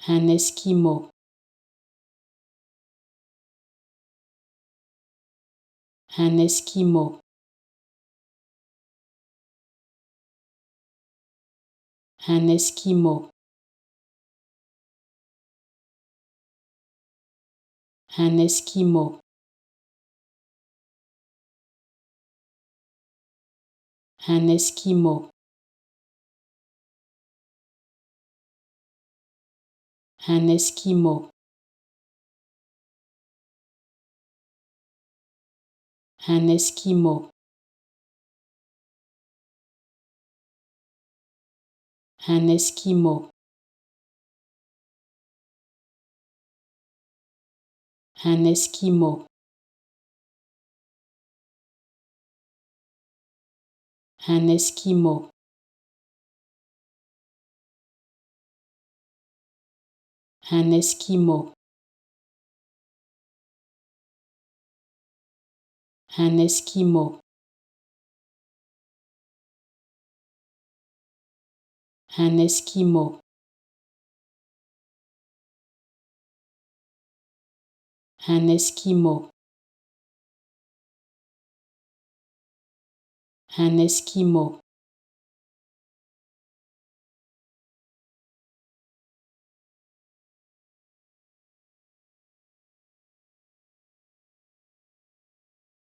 un esquimau, un esquimau, un esquimau, un esquimau, un esquimau, un esquimau, un esquimau, un esquimau, un esquimau, un esquimau, un esquimau, un esquimau, un esquimau, un esquimau, un esquimau,